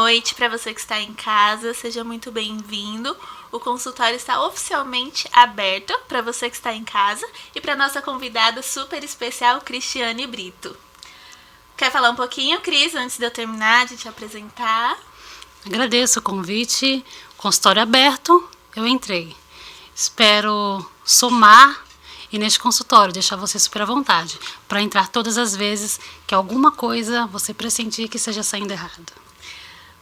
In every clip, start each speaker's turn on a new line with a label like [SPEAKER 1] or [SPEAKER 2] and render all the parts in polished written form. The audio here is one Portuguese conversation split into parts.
[SPEAKER 1] noite para você que está em casa, seja muito bem-vindo. O consultório está oficialmente aberto para você que está em casa e para nossa convidada super especial, Cristiane Brito. Quer falar um pouquinho, Cris, antes de eu terminar, de te apresentar?
[SPEAKER 2] Agradeço o convite, consultório aberto, eu entrei. Espero somar e neste consultório deixar você super à vontade para entrar todas as vezes que alguma coisa você pressentir que esteja saindo errado.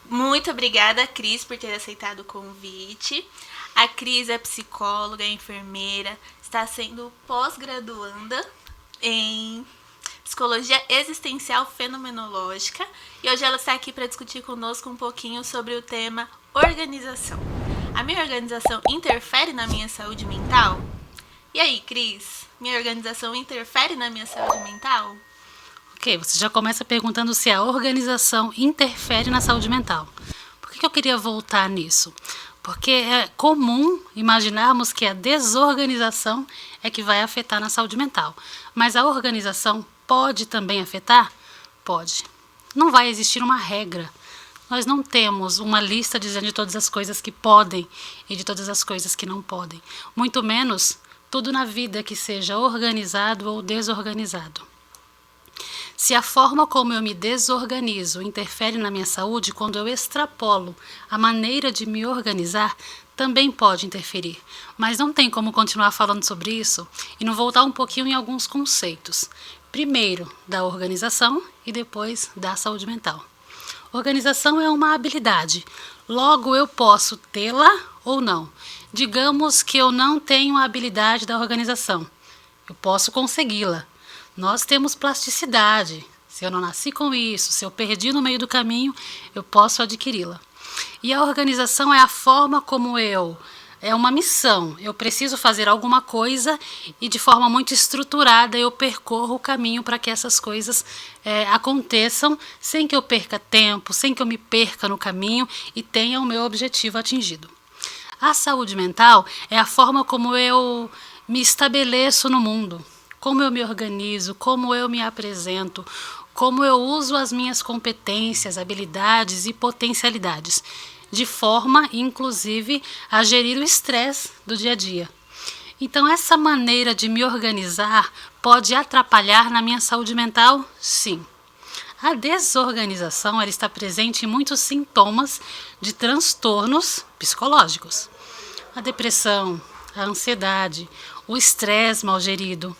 [SPEAKER 1] Muito obrigada, Cris, por ter aceitado o convite. A Cris é psicóloga, é enfermeira, está sendo pós-graduanda em Psicologia Existencial Fenomenológica e hoje ela está aqui para discutir conosco um pouquinho sobre o tema organização. A minha organização interfere na minha saúde mental? E aí, Cris, minha organização interfere na minha saúde mental?
[SPEAKER 2] Ok, você já começa perguntando se a organização interfere na saúde mental. Por que eu queria voltar nisso? Porque é comum imaginarmos que a desorganização é que vai afetar na saúde mental. Mas a organização pode também afetar? Pode. Não vai existir uma regra. Nós não temos uma lista dizendo de todas as coisas que podem e de todas as coisas que não podem. Muito menos tudo na vida que seja organizado ou desorganizado. Se a forma como eu me desorganizo interfere na minha saúde, quando eu extrapolo a maneira de me organizar, também pode interferir. Mas não tem como continuar falando sobre isso e não voltar um pouquinho em alguns conceitos. Primeiro, da organização e depois da saúde mental. Organização é uma habilidade, logo eu posso tê-la ou não. Digamos que eu não tenho a habilidade da organização, eu posso consegui-la. Nós temos plasticidade, se eu não nasci com isso, se eu perdi no meio do caminho, eu posso adquiri-la. E a organização é a forma como é uma missão, eu preciso fazer alguma coisa e de forma muito estruturada eu percorro o caminho para que essas coisas aconteçam sem que eu perca tempo, sem que eu me perca no caminho e tenha o meu objetivo atingido. A saúde mental é a forma como eu me estabeleço no mundo, como eu me organizo, como eu me apresento, como eu uso as minhas competências, habilidades e potencialidades, de forma, inclusive, a gerir o estresse do dia a dia. Então, essa maneira de me organizar pode atrapalhar na minha saúde mental? Sim. A desorganização ela está presente em muitos sintomas de transtornos psicológicos. A depressão, a ansiedade, o estresse mal gerido.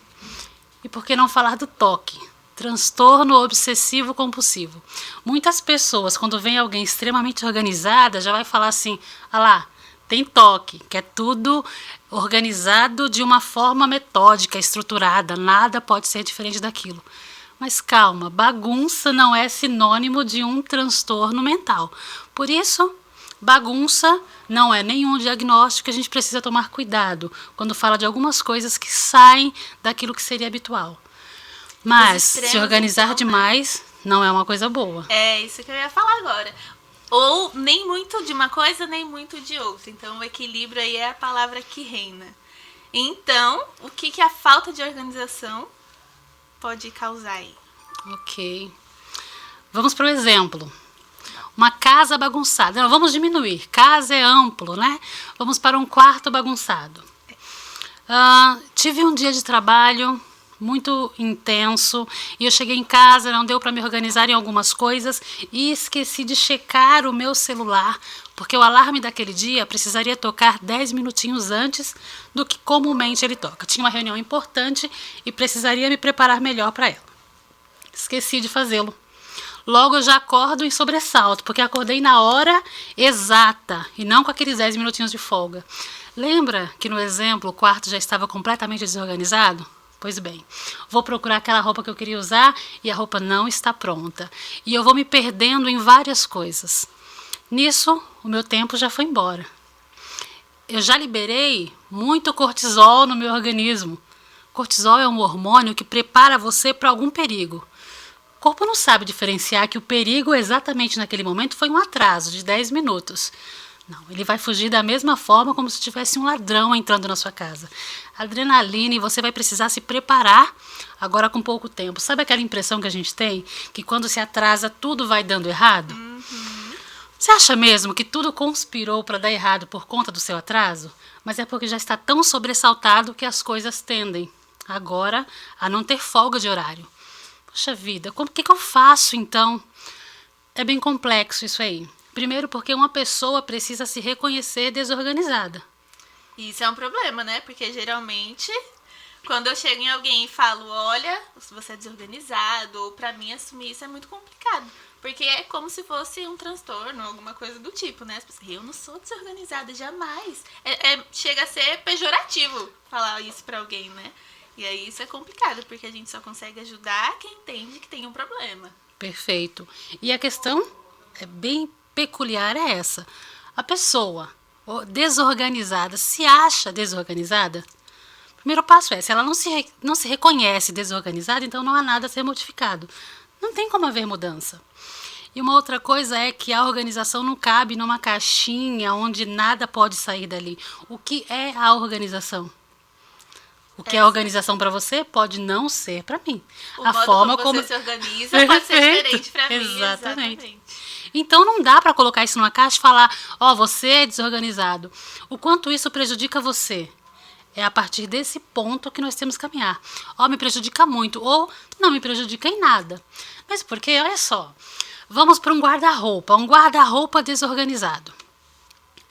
[SPEAKER 2] E por que não falar do toque? Transtorno obsessivo compulsivo. Muitas pessoas, quando vem alguém extremamente organizada, já vai falar assim, ah lá, tem toque, que é tudo organizado de uma forma metódica, estruturada, nada pode ser diferente daquilo. Mas calma, bagunça não é sinônimo de um transtorno mental. Por isso, bagunça não é nenhum diagnóstico, a gente precisa tomar cuidado quando fala de algumas coisas que saem daquilo que seria habitual. Mas se organizar então, demais não é uma coisa boa.
[SPEAKER 1] É isso que eu ia falar agora. Ou nem muito de uma coisa, nem muito de outra. Então o equilíbrio aí é a palavra que reina. Então, o que a falta de organização pode causar aí?
[SPEAKER 2] Ok. Vamos para o exemplo. Uma casa bagunçada. Não, vamos diminuir. Casa é amplo, né? Vamos para um quarto bagunçado. Tive um dia de trabalho muito intenso e eu cheguei em casa, não deu para me organizar em algumas coisas e esqueci de checar o meu celular, porque o alarme daquele dia precisaria tocar 10 minutinhos antes do que comumente ele toca. Tinha uma reunião importante e precisaria me preparar melhor para ela. Esqueci de fazê-lo. Logo eu já acordo em sobressalto, porque acordei na hora exata e não com aqueles 10 minutinhos de folga. Lembra que no exemplo o quarto já estava completamente desorganizado? Pois bem, vou procurar aquela roupa que eu queria usar e a roupa não está pronta. E eu vou me perdendo em várias coisas. Nisso, o meu tempo já foi embora. Eu já liberei muito cortisol no meu organismo. Cortisol é um hormônio que prepara você para algum perigo. O corpo não sabe diferenciar que o perigo exatamente naquele momento foi um atraso de 10 minutos. Não, ele vai fugir da mesma forma como se tivesse um ladrão entrando na sua casa. Adrenalina e você vai precisar se preparar agora com pouco tempo. Sabe aquela impressão que a gente tem? Que quando se atrasa tudo vai dando errado? Você acha mesmo que tudo conspirou para dar errado por conta do seu atraso? Mas é porque já está tão sobressaltado que as coisas tendem, agora, a não ter folga de horário. Poxa vida, como que eu faço então? É bem complexo isso aí. Primeiro porque uma pessoa precisa se reconhecer desorganizada.
[SPEAKER 1] Isso é um problema, né? Porque geralmente, quando eu chego em alguém e falo, olha, você é desorganizado, ou pra mim assumir isso é muito complicado. Porque é como se fosse um transtorno, alguma coisa do tipo, né? Eu não sou desorganizada, jamais. Chega a ser pejorativo falar isso pra alguém, né? E aí isso é complicado, porque a gente só consegue ajudar quem entende que tem um problema.
[SPEAKER 2] Perfeito. E a questão é bem peculiar é essa. A pessoa desorganizada se acha desorganizada? O primeiro passo é, se ela não se reconhece desorganizada, então não há nada a ser modificado. Não tem como haver mudança. E uma outra coisa é que a organização não cabe numa caixinha onde nada pode sair dali. O que é a organização? O que é organização para você pode não ser para mim.
[SPEAKER 1] A forma como você se organiza pode ser diferente para mim.
[SPEAKER 2] Exatamente. Então não dá para colocar isso numa caixa e falar, você é desorganizado. O quanto isso prejudica você? É a partir desse ponto que nós temos que caminhar. Me prejudica muito ou não me prejudica em nada. Mas porque, olha só, vamos para um guarda-roupa desorganizado.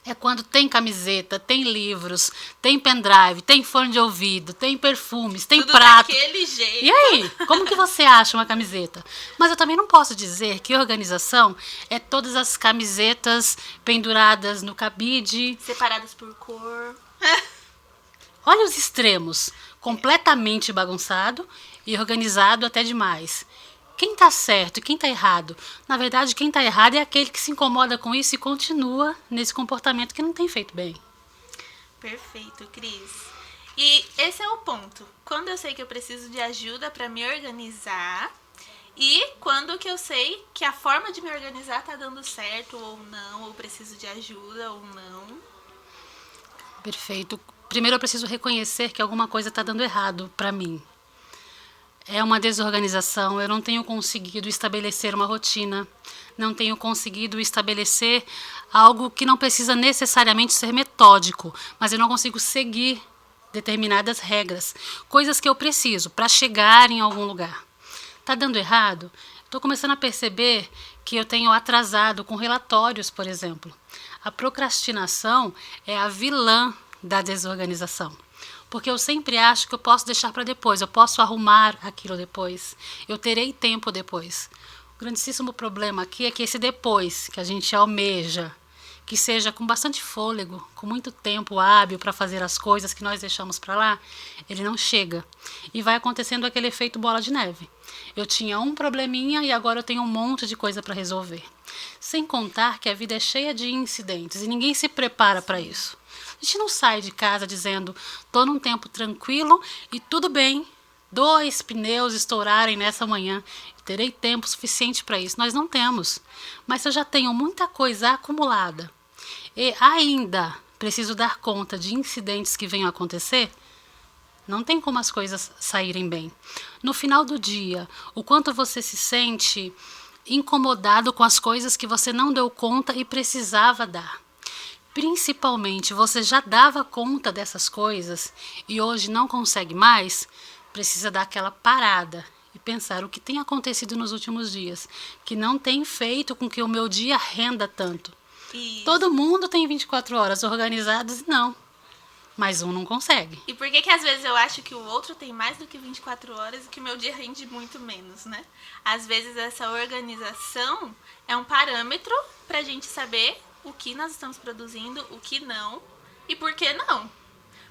[SPEAKER 2] É quando tem camiseta, tem livros, tem pendrive, tem fone de ouvido, tem perfumes, tem
[SPEAKER 1] tudo
[SPEAKER 2] prato.
[SPEAKER 1] Daquele jeito.
[SPEAKER 2] E aí, como que você acha uma camiseta? Mas eu também não posso dizer que organização é todas as camisetas penduradas no cabide.
[SPEAKER 1] Separadas por cor.
[SPEAKER 2] Olha os extremos. Completamente bagunçado e organizado até demais. Quem está certo e quem está errado? Na verdade, quem está errado é aquele que se incomoda com isso e continua nesse comportamento que não tem feito bem.
[SPEAKER 1] Perfeito, Cris. E esse é o ponto. Quando eu sei que eu preciso de ajuda para me organizar e quando que eu sei que a forma de me organizar está dando certo ou não, ou preciso de ajuda ou não.
[SPEAKER 2] Perfeito. Primeiro eu preciso reconhecer que alguma coisa está dando errado para mim. É uma desorganização, eu não tenho conseguido estabelecer uma rotina, não tenho conseguido estabelecer algo que não precisa necessariamente ser metódico, mas eu não consigo seguir determinadas regras, coisas que eu preciso para chegar em algum lugar. Está dando errado? Estou começando a perceber que eu tenho atrasado com relatórios, por exemplo. A procrastinação é a vilã da desorganização. Porque eu sempre acho que eu posso deixar para depois, eu posso arrumar aquilo depois, eu terei tempo depois. O grandíssimo problema aqui é que esse depois que a gente almeja, que seja com bastante fôlego, com muito tempo hábil para fazer as coisas que nós deixamos para lá, ele não chega. E vai acontecendo aquele efeito bola de neve. Eu tinha um probleminha e agora eu tenho um monte de coisa para resolver. Sem contar que a vida é cheia de incidentes e ninguém se prepara para isso. A gente não sai de casa dizendo, estou num tempo tranquilo e tudo bem, 2 pneus estourarem nessa manhã, terei tempo suficiente para isso. Nós não temos. Mas se eu já tenho muita coisa acumulada e ainda preciso dar conta de incidentes que venham a acontecer, não tem como as coisas saírem bem. No final do dia, o quanto você se sente incomodado com as coisas que você não deu conta e precisava dar. Principalmente, você já dava conta dessas coisas e hoje não consegue mais, precisa dar aquela parada e pensar o que tem acontecido nos últimos dias, que não tem feito com que o meu dia renda tanto. Isso. Todo mundo tem 24 horas organizadas e não, mas um não consegue.
[SPEAKER 1] E por que às vezes eu acho que o outro tem mais do que 24 horas e que o meu dia rende muito menos, né? Às vezes essa organização é um parâmetro pra gente saber o que nós estamos produzindo, o que não e por que não.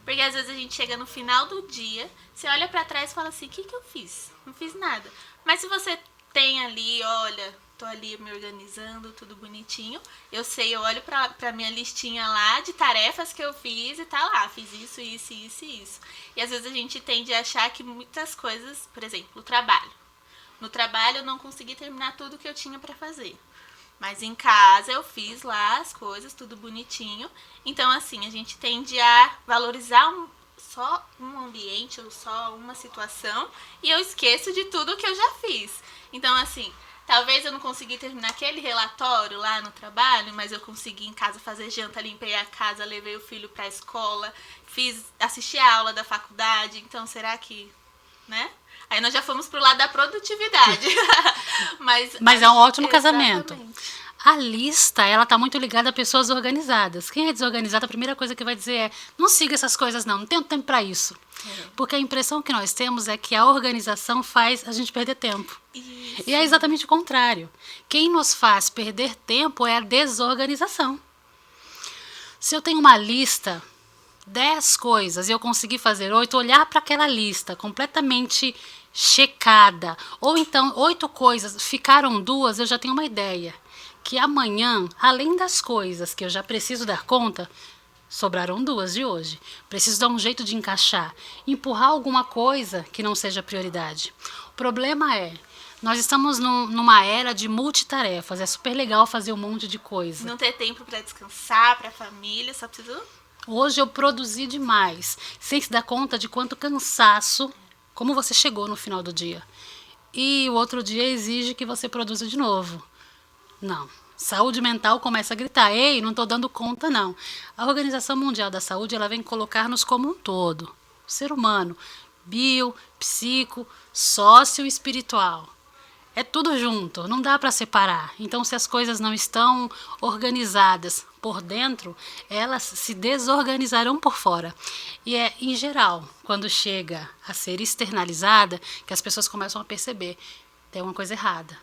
[SPEAKER 1] Porque às vezes a gente chega no final do dia, você olha pra trás e fala assim, o que eu fiz? Não fiz nada. Mas se você tem ali, olha, tô ali me organizando, tudo bonitinho, eu olho pra minha listinha lá de tarefas que eu fiz e tá lá, fiz isso, isso, isso e isso. E às vezes a gente tende a achar que muitas coisas, por exemplo, o trabalho. No trabalho eu não consegui terminar tudo que eu tinha pra fazer. Mas em casa eu fiz lá as coisas, tudo bonitinho. Então, assim, a gente tende a valorizar só um ambiente ou só uma situação e eu esqueço de tudo que eu já fiz. Então, assim, Talvez eu não consegui terminar aquele relatório lá no trabalho, mas eu consegui em casa fazer janta, limpei a casa, levei o filho pra escola, assisti a aula da faculdade. Então, será que, né? Aí nós já fomos pro lado da produtividade.
[SPEAKER 2] Mas é um ótimo
[SPEAKER 1] exatamente.
[SPEAKER 2] casamento. A lista, ela tá muito ligada a pessoas organizadas. Quem é desorganizado, a primeira coisa que vai dizer é: não siga essas coisas não tenho tempo para isso. Porque a impressão que nós temos é que a organização faz a gente perder tempo.
[SPEAKER 1] Isso.
[SPEAKER 2] E é exatamente o contrário. Quem nos faz perder tempo é a desorganização. Se eu tenho uma lista, 10 coisas, e eu conseguir fazer 8, olhar para aquela lista completamente checada, ou então 8 coisas, ficaram 2, eu já tenho uma ideia. Que amanhã, além das coisas que eu já preciso dar conta, sobraram 2 de hoje. Preciso dar um jeito de encaixar, empurrar alguma coisa que não seja prioridade. O problema é, nós estamos numa era de multitarefas. É super legal fazer um monte de coisa.
[SPEAKER 1] Não ter tempo para descansar, para família, só preciso...
[SPEAKER 2] Hoje eu produzi demais, sem se dar conta de quanto cansaço, como você chegou no final do dia. E o outro dia exige que você produza de novo. Não. Saúde mental começa a gritar: ei, não estou dando conta não. A Organização Mundial da Saúde, ela vem colocar-nos como um todo. O ser humano, bio, psico, sócio e espiritual. É tudo junto, não dá para separar. Então, se as coisas não estão organizadas por dentro, elas se desorganizarão por fora. E é, em geral, quando chega a ser externalizada, que as pessoas começam a perceber: tem uma coisa errada.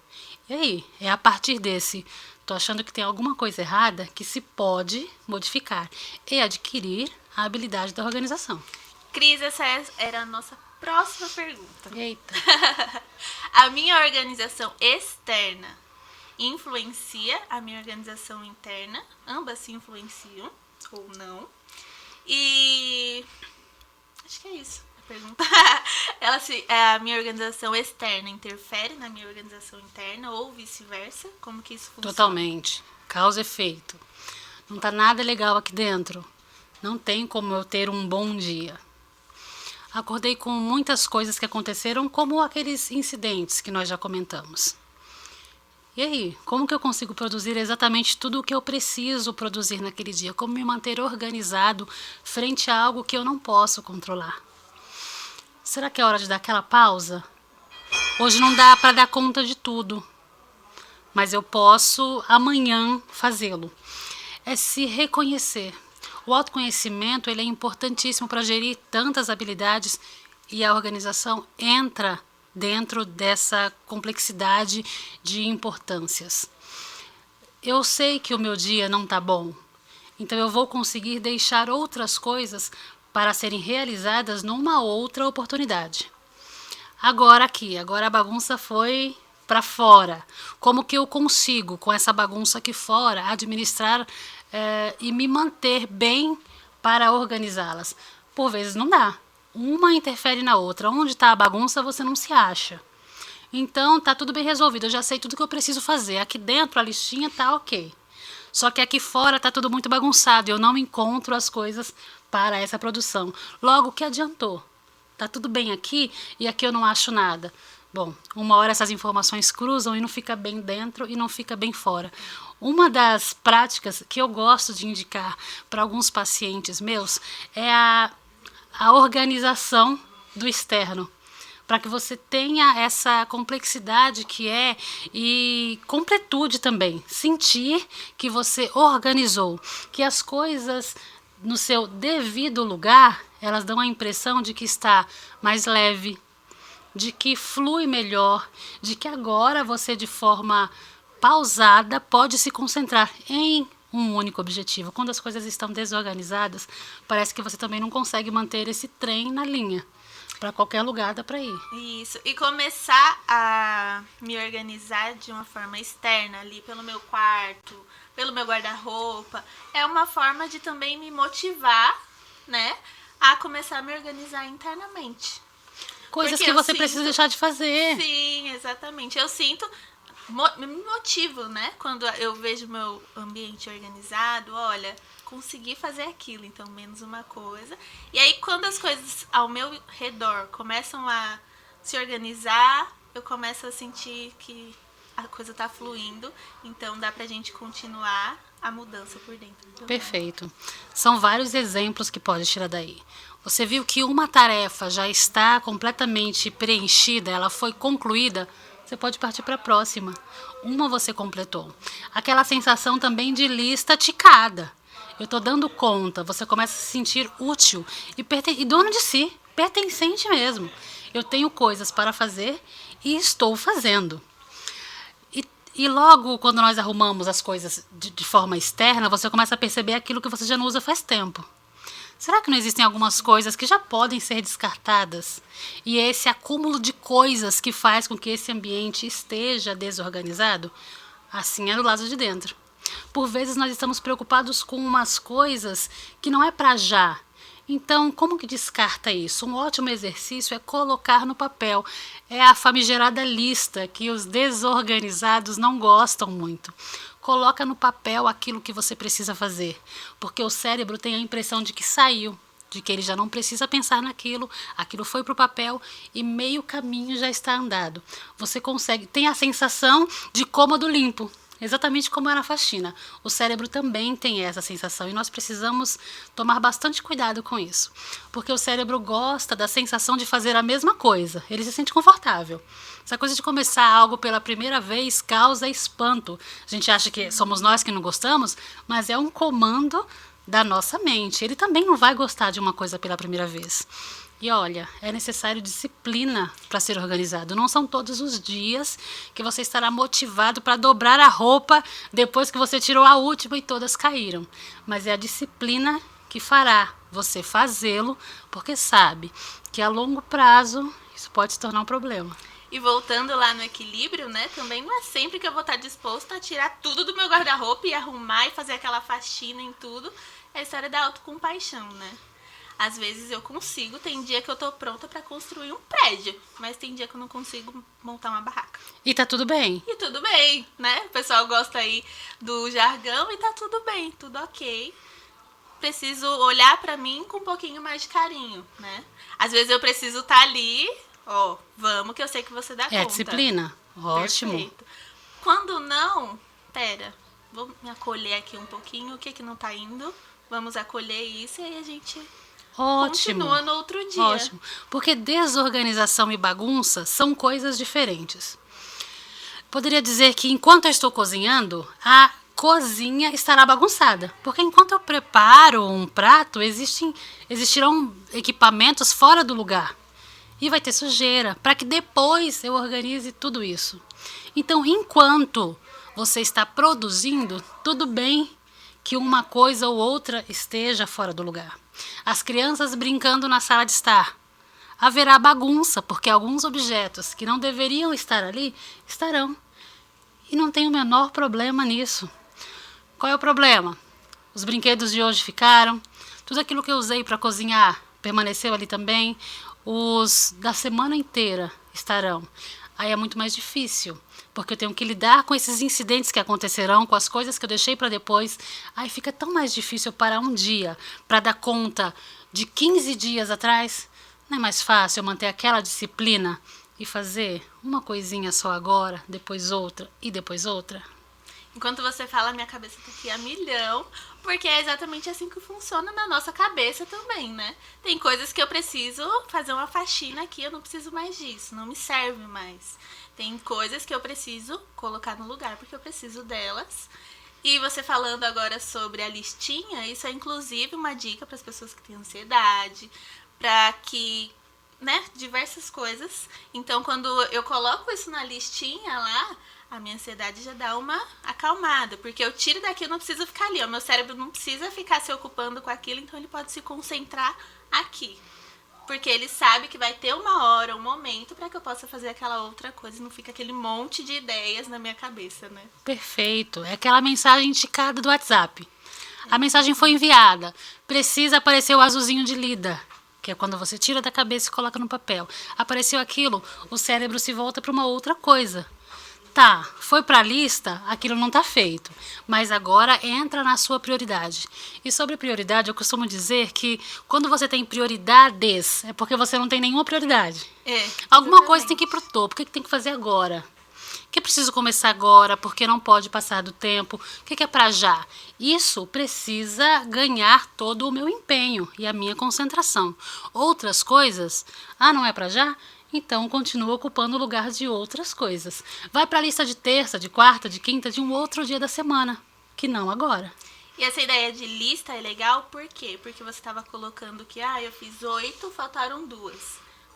[SPEAKER 2] E aí, é a partir desse, tô achando que tem alguma coisa errada, que se pode modificar e adquirir a habilidade da organização.
[SPEAKER 1] Cris, essa era a nossa próxima pergunta.
[SPEAKER 2] Eita.
[SPEAKER 1] A minha organização externa influencia a minha organização interna? Ambas se influenciam ou não? E acho que é isso. Pergunta. A minha organização externa interfere na minha organização interna ou vice-versa? Como que isso funciona?
[SPEAKER 2] Totalmente. Causa e efeito. Não tá nada legal aqui dentro. Não tem como eu ter um bom dia. Acordei com muitas coisas que aconteceram, como aqueles incidentes que nós já comentamos. E aí, como que eu consigo produzir exatamente tudo o que eu preciso produzir naquele dia? Como me manter organizado frente a algo que eu não posso controlar? Será que é hora de dar aquela pausa? Hoje não dá para dar conta de tudo, mas eu posso amanhã fazê-lo. É se reconhecer. O autoconhecimento, ele é importantíssimo para gerir tantas habilidades, e a organização entra dentro dessa complexidade de importâncias. Eu sei que o meu dia não está bom, então eu vou conseguir deixar outras coisas para serem realizadas numa outra oportunidade. Agora a bagunça foi para fora. Como que eu consigo, com essa bagunça aqui fora, administrar e me manter bem para organizá-las? Por vezes não dá. Uma interfere na outra. Onde está a bagunça, você não se acha. Então, tá tudo bem resolvido. Eu já sei tudo que eu preciso fazer. Aqui dentro, a listinha tá ok. Só que aqui fora tá tudo muito bagunçado. Eu não encontro as coisas para essa produção. Logo, o que adiantou? Tá tudo bem aqui e aqui eu não acho nada. Bom, uma hora essas informações cruzam e não fica bem dentro e não fica bem fora. Uma das práticas que eu gosto de indicar para alguns pacientes meus é a organização do externo, para que você tenha essa complexidade que é e completude também, sentir que você organizou, que as coisas no seu devido lugar, elas dão a impressão de que está mais leve, de que flui melhor, de que agora você, de forma pausada, pode se concentrar em um único objetivo. Quando as coisas estão desorganizadas, parece que você também não consegue manter esse trem na linha. Para qualquer lugar dá para ir.
[SPEAKER 1] Isso. E começar a me organizar de uma forma externa, ali pelo meu quarto, pelo meu guarda-roupa, é uma forma de também me motivar, né, a começar a me organizar internamente.
[SPEAKER 2] Coisas que você precisa deixar de fazer.
[SPEAKER 1] Sim, exatamente. Eu sinto, me motivo, né? Quando eu vejo meu ambiente organizado, olha, consegui fazer aquilo, então menos uma coisa. E aí, quando as coisas ao meu redor começam a se organizar, eu começo a sentir que a coisa tá fluindo, então dá pra gente continuar a mudança por dentro.
[SPEAKER 2] Perfeito. São vários exemplos que pode tirar daí. Você viu que uma tarefa já está completamente preenchida, ela foi concluída, você pode partir para a próxima. Uma você completou. Aquela sensação também de lista ticada. Eu estou dando conta, você começa a se sentir útil e dono de si, pertencente mesmo. Eu tenho coisas para fazer e estou fazendo. E logo, quando nós arrumamos as coisas de forma externa, você começa a perceber aquilo que você já não usa faz tempo. Será que não existem algumas coisas que já podem ser descartadas? E é esse acúmulo de coisas que faz com que esse ambiente esteja desorganizado? Assim é do lado de dentro. Por vezes nós estamos preocupados com umas coisas que não é para já. Então, como que descarta isso? Um ótimo exercício é colocar no papel. É a famigerada lista que os desorganizados não gostam muito. Coloca no papel aquilo que você precisa fazer, porque o cérebro tem a impressão de que saiu, de que ele já não precisa pensar naquilo, aquilo foi para o papel e meio caminho já está andado. Você tem a sensação de cômodo limpo. Exatamente como é na faxina. O cérebro também tem essa sensação e nós precisamos tomar bastante cuidado com isso. Porque o cérebro gosta da sensação de fazer a mesma coisa. Ele se sente confortável. Essa coisa de começar algo pela primeira vez causa espanto. A gente acha que somos nós que não gostamos, mas é um comando da nossa mente. Ele também não vai gostar de uma coisa pela primeira vez. E olha, é necessário disciplina para ser organizado. Não são todos os dias que você estará motivado para dobrar a roupa depois que você tirou a última e todas caíram. Mas é a disciplina que fará você fazê-lo, porque sabe que a longo prazo isso pode se tornar um problema.
[SPEAKER 1] E voltando lá no equilíbrio, né? Também não é sempre que eu vou estar disposta a tirar tudo do meu guarda-roupa e arrumar e fazer aquela faxina em tudo. É a história da autocompaixão, né? Às vezes eu consigo, tem dia que eu tô pronta pra construir um prédio, mas tem dia que eu não consigo montar uma barraca.
[SPEAKER 2] E tá tudo bem.
[SPEAKER 1] E tudo bem, né? O pessoal gosta aí do jargão e tá tudo bem, tudo ok. Preciso olhar pra mim com um pouquinho mais de carinho, né? Às vezes eu preciso estar ali, ó, vamos que eu sei que você dá conta.
[SPEAKER 2] É a disciplina. Ótimo.
[SPEAKER 1] Perfeito. Quando não, pera, vou me acolher aqui um pouquinho, o que que não tá indo? Vamos acolher isso e aí a gente...
[SPEAKER 2] Ótimo.
[SPEAKER 1] Continua no outro dia.
[SPEAKER 2] Ótimo. Porque desorganização e bagunça são coisas diferentes. Poderia dizer que enquanto eu estou cozinhando, a cozinha estará bagunçada. Porque enquanto eu preparo um prato, existirão equipamentos fora do lugar. E vai ter sujeira, para que depois eu organize tudo isso. Então, enquanto você está produzindo, tudo bem que uma coisa ou outra esteja fora do lugar. As crianças brincando na sala de estar. Haverá bagunça, porque alguns objetos que não deveriam estar ali, estarão. E não tem o menor problema nisso. Qual é o problema? Os brinquedos de hoje ficaram, tudo aquilo que eu usei para cozinhar permaneceu ali também, os da semana inteira estarão. Aí é muito mais difícil, porque eu tenho que lidar com esses incidentes que acontecerão, com as coisas que eu deixei para depois. Aí fica tão mais difícil eu parar um dia para dar conta de 15 dias atrás. Não é mais fácil eu manter aquela disciplina e fazer uma coisinha só agora, depois outra e depois outra?
[SPEAKER 1] Enquanto você fala, minha cabeça tá aqui a milhão, porque é exatamente assim que funciona na nossa cabeça também, né? Tem coisas que eu preciso fazer uma faxina aqui, eu não preciso mais disso, não me serve mais. Tem coisas que eu preciso colocar no lugar, porque eu preciso delas. E você falando agora sobre a listinha, isso é inclusive uma dica para as pessoas que têm ansiedade, para que, né, diversas coisas. Então, quando eu coloco isso na listinha lá, a minha ansiedade já dá uma acalmada, porque eu tiro daqui, eu não preciso ficar ali, o meu cérebro não precisa ficar se ocupando com aquilo, então ele pode se concentrar aqui. Porque ele sabe que vai ter uma hora, um momento para que eu possa fazer aquela outra coisa e não fica aquele monte de ideias na minha cabeça, né?
[SPEAKER 2] Perfeito. É aquela mensagem indicada do WhatsApp. A mensagem foi enviada. Precisa aparecer o azulzinho de lida, que é quando você tira da cabeça e coloca no papel. Apareceu aquilo, o cérebro se volta para uma outra coisa. Tá, foi para a lista, aquilo não está feito, mas agora entra na sua prioridade. E sobre prioridade, eu costumo dizer que quando você tem prioridades, é porque você não tem nenhuma prioridade. Alguma coisa tem que ir para o topo, o que tem que fazer agora? que preciso começar agora, porque não pode passar do tempo, o que é para já. Isso precisa ganhar todo o meu empenho e a minha concentração. Outras coisas, não é para já? Então continua ocupando o lugar de outras coisas. Vai para a lista de terça, de quarta, de quinta, de um outro dia da semana, que não agora.
[SPEAKER 1] E essa ideia de lista é legal por quê? Porque você estava colocando que, eu fiz 8, faltaram 2.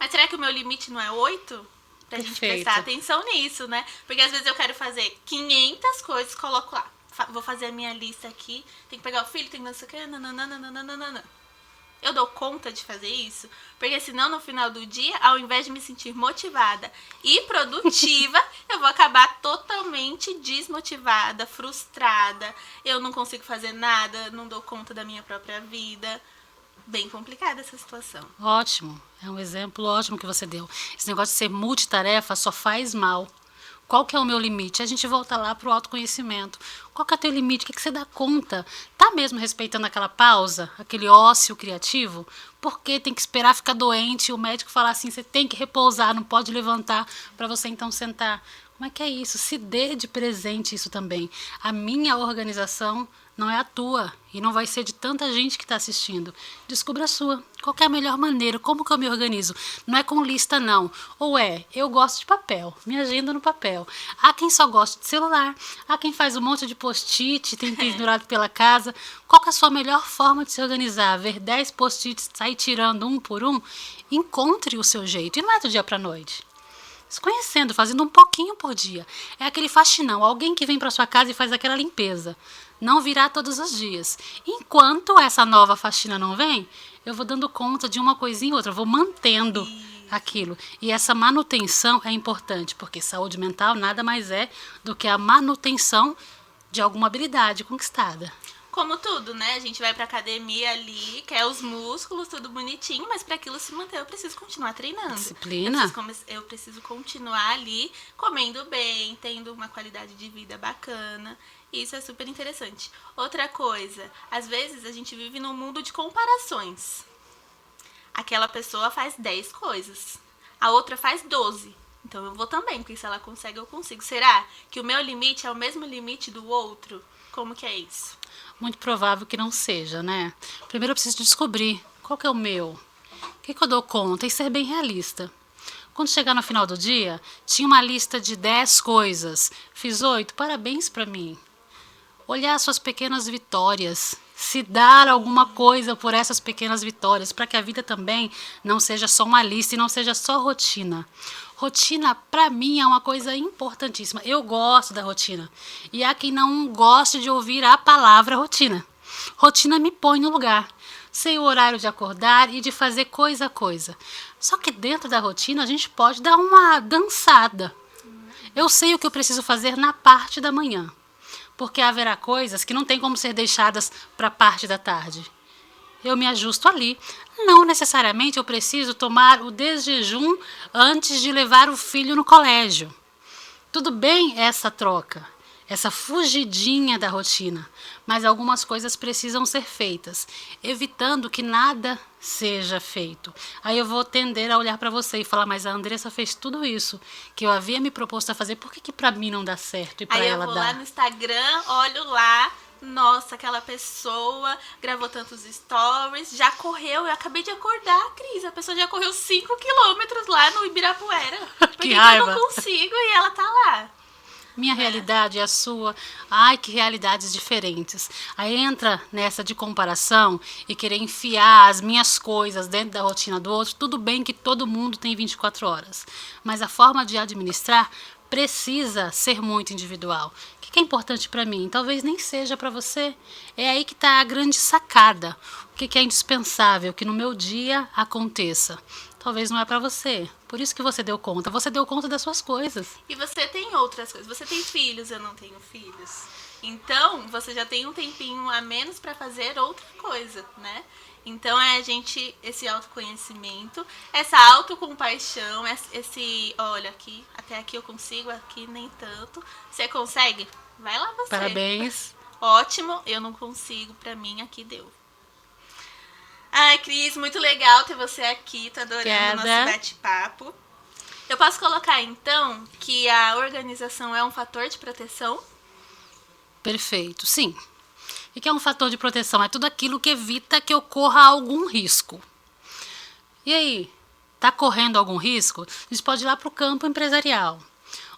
[SPEAKER 1] Mas será que o meu limite não é 8? Pra gente prestar atenção nisso, né? Porque às vezes eu quero fazer 500 coisas, coloco lá. Vou fazer a minha lista aqui, tem que pegar o filho, tem que não sei o que, nananana. Eu dou conta de fazer isso? Porque senão no final do dia, ao invés de me sentir motivada e produtiva, eu vou acabar totalmente desmotivada, frustrada. Eu não consigo fazer nada, não dou conta da minha própria vida. Bem complicada essa situação.
[SPEAKER 2] Ótimo, é um exemplo ótimo que você deu. Esse negócio de ser multitarefa só faz mal. Qual que é o meu limite? A gente volta lá para o autoconhecimento. Qual que é o teu limite? O que você dá conta? Tá mesmo respeitando aquela pausa? Aquele ócio criativo? Por que tem que esperar ficar doente e o médico falar assim, você tem que repousar, não pode levantar para você então sentar? Como é que é isso? Se dê de presente isso também. A minha organização não é a tua e não vai ser de tanta gente que está assistindo. Descubra a sua. Qual que é a melhor maneira? Como que eu me organizo? Não é com lista, não. Ou eu gosto de papel, minha agenda no papel. Há quem só gosta de celular. Há quem faz um monte de post-it, tem pendurado pela casa. Qual que é a sua melhor forma de se organizar? Ver 10 post-its, sair tirando um por um? Encontre o seu jeito. E não é do dia para a noite. Se conhecendo, fazendo um pouquinho por dia. É aquele faxinão, alguém que vem para sua casa e faz aquela limpeza. Não virá todos os dias. Enquanto essa nova faxina não vem, eu vou dando conta de uma coisinha ou outra, eu vou mantendo aquilo. E essa manutenção é importante, porque saúde mental nada mais é do que a manutenção de alguma habilidade conquistada.
[SPEAKER 1] Como tudo, né? A gente vai pra academia ali, quer os músculos, tudo bonitinho, mas para aquilo se manter eu preciso continuar treinando.
[SPEAKER 2] Disciplina.
[SPEAKER 1] Eu preciso continuar ali comendo bem, tendo uma qualidade de vida bacana. Isso é super interessante. Outra coisa, às vezes a gente vive num mundo de comparações. Aquela pessoa faz 10 coisas, a outra faz 12. Então eu vou também, porque se ela consegue, eu consigo. Será que o meu limite é o mesmo limite do outro? Como que é isso?
[SPEAKER 2] Muito provável que não seja, né? Primeiro eu preciso descobrir qual que é o meu. O que eu dou conta e ser bem realista. Quando chegar no final do dia, tinha uma lista de 10 coisas. Fiz 8, parabéns para mim. Olhar suas pequenas vitórias. Se dar alguma coisa por essas pequenas vitórias, para que a vida também não seja só uma lista e não seja só rotina. Rotina, para mim, é uma coisa importantíssima. Eu gosto da rotina. E há quem não goste de ouvir a palavra rotina. Rotina me põe no lugar. Sei o horário de acordar e de fazer coisa a coisa. Só que dentro da rotina a gente pode dar uma dançada. Eu sei o que eu preciso fazer na parte da manhã. Porque haverá coisas que não tem como ser deixadas para a parte da tarde. Eu me ajusto ali. Não necessariamente eu preciso tomar o desjejum antes de levar o filho no colégio. Tudo bem essa troca, essa fugidinha da rotina, mas algumas coisas precisam ser feitas, evitando que nada seja feito. Aí eu vou tender a olhar para você e falar, mas a Andressa fez tudo isso que eu havia me proposto a fazer, por que para mim não dá certo e para ela dá?
[SPEAKER 1] Aí eu vou lá no Instagram, olho lá, nossa, aquela pessoa gravou tantos stories, já correu, eu acabei de acordar, Cris, a pessoa já correu 5 quilômetros lá no Ibirapuera. Por que
[SPEAKER 2] raiva.
[SPEAKER 1] Eu não consigo e ela tá lá?
[SPEAKER 2] Minha realidade é a sua. Ai, que realidades diferentes. Aí entra nessa de comparação e querer enfiar as minhas coisas dentro da rotina do outro. Tudo bem que todo mundo tem 24 horas, mas a forma de administrar precisa ser muito individual. O que é importante para mim? Talvez nem seja para você. É aí que está a grande sacada. O que é indispensável que no meu dia aconteça? Talvez não é para você. Por isso que você deu conta. Você deu conta das suas coisas.
[SPEAKER 1] E você tem outras coisas. Você tem filhos, eu não tenho filhos. Então, você já tem um tempinho a menos para fazer outra coisa, né? Então, é esse autoconhecimento, essa autocompaixão, olha, até aqui eu consigo, aqui nem tanto. Você consegue? Vai lá você.
[SPEAKER 2] Parabéns.
[SPEAKER 1] Ótimo, eu não consigo, pra mim aqui deu. Ai, Cris, muito legal ter você aqui, tô adorando o nosso bate-papo. Eu posso colocar, então, que a organização é um fator de proteção?
[SPEAKER 2] Perfeito, sim. E que é um fator de proteção? É tudo aquilo que evita que ocorra algum risco. E aí, está correndo algum risco? A gente pode ir lá para o campo empresarial.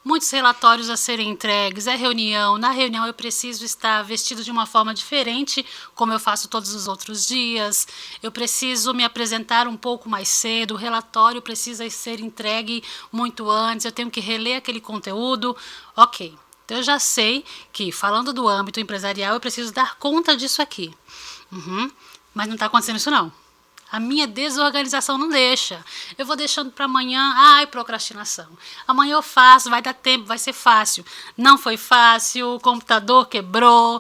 [SPEAKER 2] Muitos relatórios a serem entregues, é reunião. Na reunião eu preciso estar vestido de uma forma diferente, como eu faço todos os outros dias. Eu preciso me apresentar um pouco mais cedo, o relatório precisa ser entregue muito antes, eu tenho que reler aquele conteúdo. Ok, então eu já sei que, falando do âmbito empresarial, eu preciso dar conta disso aqui. Mas não está acontecendo isso não. A minha desorganização não deixa. Eu vou deixando para amanhã. Ai, procrastinação. Amanhã eu faço, vai dar tempo, vai ser fácil. Não foi fácil, o computador quebrou,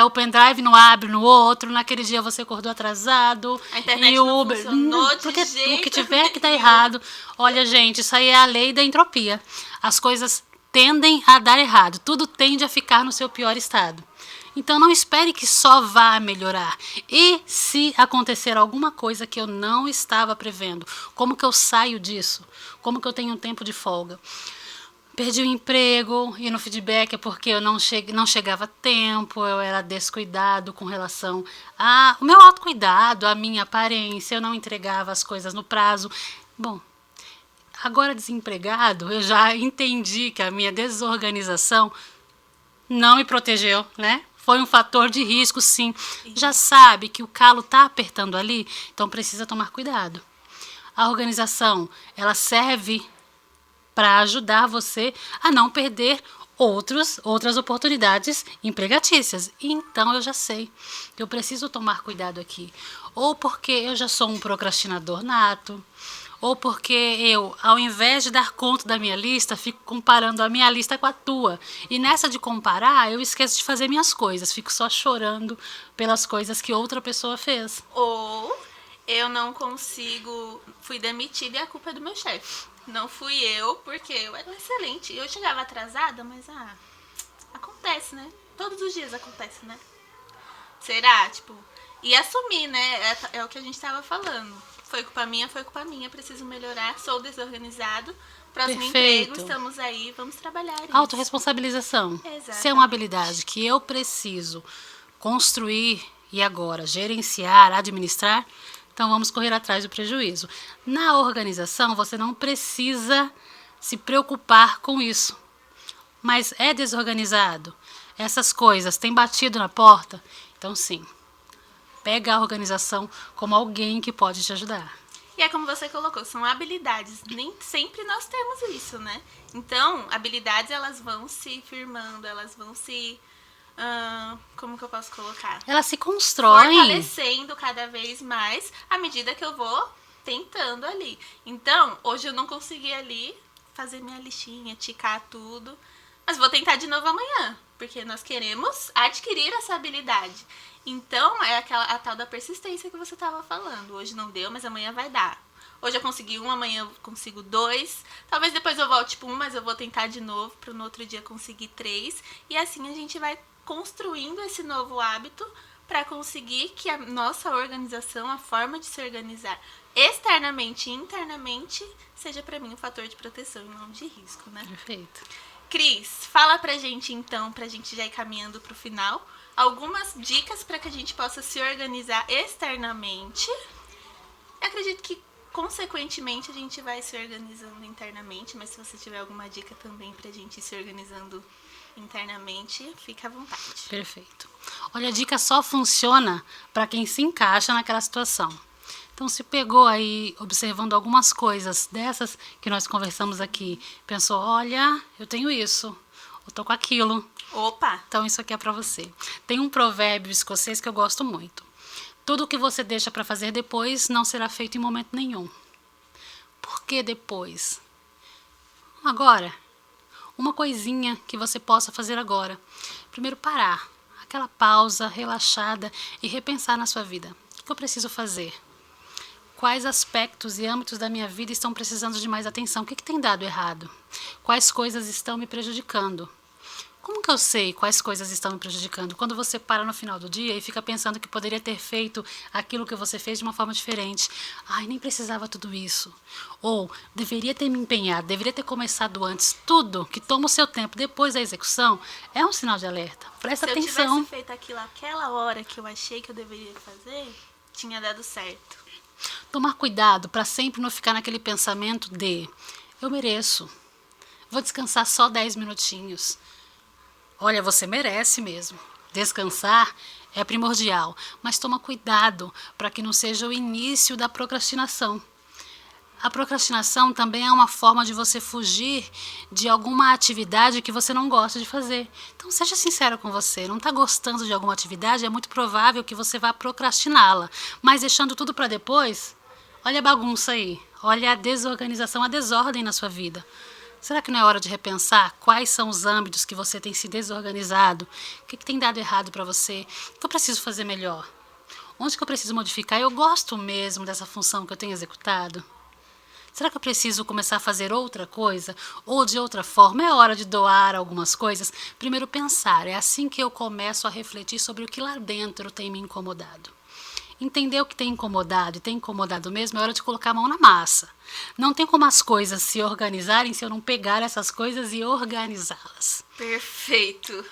[SPEAKER 2] o pendrive não abre no outro, naquele dia você acordou atrasado.
[SPEAKER 1] A internet
[SPEAKER 2] e o
[SPEAKER 1] não
[SPEAKER 2] Uber,
[SPEAKER 1] funcionou de
[SPEAKER 2] porque
[SPEAKER 1] jeito
[SPEAKER 2] o que tiver que tá
[SPEAKER 1] nenhum.
[SPEAKER 2] errado. Olha, gente, isso aí é a lei da entropia. As coisas tendem a dar errado. Tudo tende a ficar no seu pior estado. Então não espere que só vá melhorar. E se acontecer alguma coisa que eu não estava prevendo, como que eu saio disso? Como que eu tenho um tempo de folga? Perdi o emprego e no feedback é porque eu não chegava a tempo, eu era descuidado com relação ao meu autocuidado, à minha aparência, eu não entregava as coisas no prazo. Bom, agora desempregado, eu já entendi que a minha desorganização não me protegeu, né? Foi um fator de risco, sim. Já sabe que o calo está apertando ali, então precisa tomar cuidado. A organização, ela serve para ajudar você a não perder outras oportunidades empregatícias. Então eu já sei que eu preciso tomar cuidado aqui. Ou porque eu já sou um procrastinador nato, ou porque eu, ao invés de dar conta da minha lista, fico comparando a minha lista com a tua. E nessa de comparar, eu esqueço de fazer minhas coisas, fico só chorando pelas coisas que outra pessoa fez.
[SPEAKER 1] Ou eu não consigo, fui demitida e a culpa é do meu chefe. Não fui eu, porque eu era excelente. Eu chegava atrasada, mas acontece, né? Todos os dias acontece, né? Será? Tipo, e assumir, né? É o que a gente tava falando. Foi culpa minha, preciso melhorar, sou desorganizado. Próximo
[SPEAKER 2] Perfeito.
[SPEAKER 1] emprego, estamos aí, vamos trabalhar isso.
[SPEAKER 2] Autorresponsabilização.
[SPEAKER 1] Exatamente.
[SPEAKER 2] Se é uma habilidade que eu preciso construir e agora gerenciar, administrar, então vamos correr atrás do prejuízo. Na organização, você não precisa se preocupar com isso. Mas é desorganizado? Essas coisas têm batido na porta? Então sim. Pega a organização como alguém que pode te ajudar.
[SPEAKER 1] E é como você colocou, são habilidades. Nem sempre nós temos isso, né? Então, habilidades, elas vão se firmando, elas vão se... como que eu posso colocar?
[SPEAKER 2] Elas se constroem.
[SPEAKER 1] Fortalecendo cada vez mais à medida que eu vou tentando ali. Então, hoje eu não consegui ali fazer minha listinha, ticar tudo. Mas vou tentar de novo amanhã. Porque nós queremos adquirir essa habilidade. Então, é a tal da persistência que você estava falando. Hoje não deu, mas amanhã vai dar. Hoje eu consegui um, amanhã eu consigo 2. Talvez depois eu volte tipo 1, mas eu vou tentar de novo para no outro dia conseguir 3. E assim a gente vai construindo esse novo hábito para conseguir que a nossa organização, a forma de se organizar externamente e internamente, seja para mim um fator de proteção e não de risco, né?
[SPEAKER 2] Perfeito.
[SPEAKER 1] Cris, fala pra gente então, pra gente já ir caminhando pro final, algumas dicas para que a gente possa se organizar externamente. Eu acredito que, consequentemente, a gente vai se organizando internamente, mas se você tiver alguma dica também pra gente ir se organizando internamente, fica à vontade.
[SPEAKER 2] Perfeito. Olha, a dica só funciona para quem se encaixa naquela situação. Então, se pegou aí observando algumas coisas dessas que nós conversamos aqui, pensou, olha, eu tenho isso, eu tô com aquilo.
[SPEAKER 1] Opa!
[SPEAKER 2] Então, isso aqui é para você. Tem um provérbio escocês que eu gosto muito. Tudo que você deixa para fazer depois não será feito em momento nenhum. Por que depois? Agora. Uma coisinha que você possa fazer agora. Primeiro, parar. Aquela pausa relaxada e repensar na sua vida. O que eu preciso fazer? Quais aspectos e âmbitos da minha vida estão precisando de mais atenção? O que tem dado errado? Quais coisas estão me prejudicando? Como que eu sei quais coisas estão me prejudicando? Quando você para no final do dia e fica pensando que poderia ter feito aquilo que você fez de uma forma diferente. Ai, nem precisava tudo isso. Ou deveria ter me empenhado, deveria ter começado antes. Tudo que toma o seu tempo depois da execução é um sinal de alerta. Presta atenção.
[SPEAKER 1] Se eu tivesse feito aquilo aquela hora que eu achei que eu deveria fazer, tinha dado certo.
[SPEAKER 2] Tomar cuidado para sempre não ficar naquele pensamento de eu mereço. Vou descansar só 10 minutinhos. Olha, você merece mesmo. Descansar é primordial, mas toma cuidado para que não seja o início da procrastinação. A procrastinação também é uma forma de você fugir de alguma atividade que você não gosta de fazer. Então seja sincero com você, não está gostando de alguma atividade, é muito provável que você vá procrastiná-la, mas deixando tudo para depois, olha a bagunça aí, olha a desorganização, a desordem na sua vida. Será que não é hora de repensar quais são os âmbitos que você tem se desorganizado? O que tem dado errado para você? O que eu preciso fazer melhor? Onde que eu preciso modificar? Eu gosto mesmo dessa função que eu tenho executado? Será que eu preciso começar a fazer outra coisa? Ou de outra forma? É hora de doar algumas coisas? Primeiro pensar, é assim que eu começo a refletir sobre o que lá dentro tem me incomodado. Entender o que tem incomodado e tem incomodado mesmo, é hora de colocar a mão na massa. Não tem como as coisas se organizarem se eu não pegar essas coisas e organizá-las.
[SPEAKER 1] Perfeito.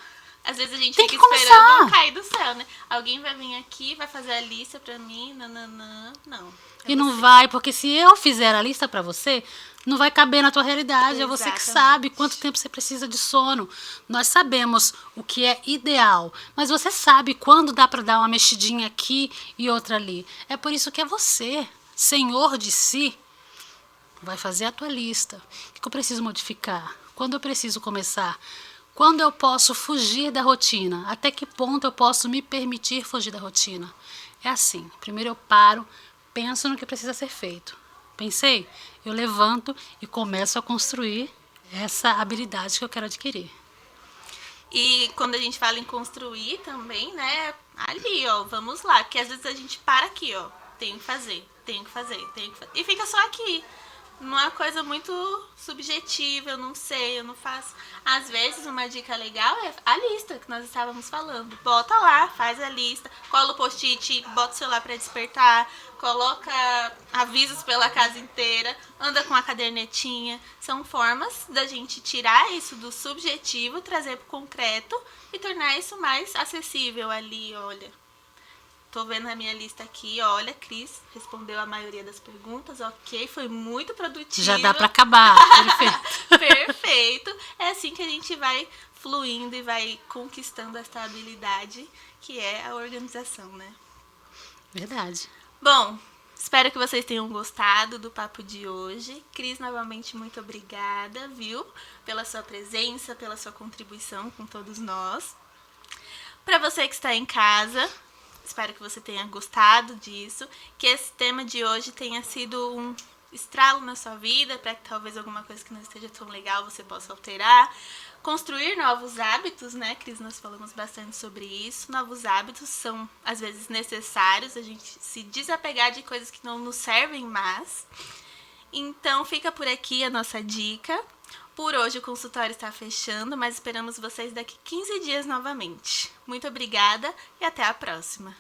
[SPEAKER 1] Às vezes a gente
[SPEAKER 2] Tem
[SPEAKER 1] fica
[SPEAKER 2] que
[SPEAKER 1] esperando
[SPEAKER 2] começar.
[SPEAKER 1] cair do céu, né? Alguém vai vir aqui, vai fazer a lista pra mim, nananã. Não.
[SPEAKER 2] E não vai, porque se eu fizer a lista para você, não vai caber na tua realidade. É você que
[SPEAKER 1] Exatamente.
[SPEAKER 2] sabe quanto tempo você precisa de sono. Nós sabemos o que é ideal, mas você sabe quando dá para dar uma mexidinha aqui e outra ali. É por isso que é você, senhor de si, vai fazer a tua lista. O que eu preciso modificar? Quando eu preciso começar? Quando eu posso fugir da rotina? Até que ponto eu posso me permitir fugir da rotina? É assim, primeiro eu paro, penso no que precisa ser feito. Pensei? Eu levanto e começo a construir essa habilidade que eu quero adquirir.
[SPEAKER 1] E quando a gente fala em construir também, né? Ali, ó, vamos lá. Porque às vezes a gente para aqui, ó. Tenho que fazer, tenho que fazer, tenho que fazer. E fica só aqui. Não é uma coisa muito subjetiva, eu não sei, eu não faço. Às vezes, uma dica legal é a lista que nós estávamos falando. Bota lá, faz a lista, cola o post-it, bota o celular para despertar, coloca avisos pela casa inteira, anda com a cadernetinha. São formas da gente tirar isso do subjetivo, trazer para o concreto e tornar isso mais acessível ali, olha. Tô vendo a minha lista aqui, olha, Cris respondeu a maioria das perguntas, ok, foi muito produtivo.
[SPEAKER 2] Já dá para acabar, perfeito.
[SPEAKER 1] Perfeito. É assim que a gente vai fluindo e vai conquistando essa habilidade que é a organização, né?
[SPEAKER 2] Verdade.
[SPEAKER 1] Bom, espero que vocês tenham gostado do papo de hoje. Cris, novamente, muito obrigada, viu? Pela sua presença, pela sua contribuição com todos nós. Para você que está em casa, espero que você tenha gostado disso, que esse tema de hoje tenha sido um estralo na sua vida, para que talvez alguma coisa que não esteja tão legal você possa alterar. Construir novos hábitos, né, Cris? Nós falamos bastante sobre isso. Novos hábitos são, às vezes, necessários, a gente se desapegar de coisas que não nos servem mais. Então, fica por aqui a nossa dica. Por hoje o consultório está fechando, mas esperamos vocês daqui 15 dias novamente. Muito obrigada e até a próxima!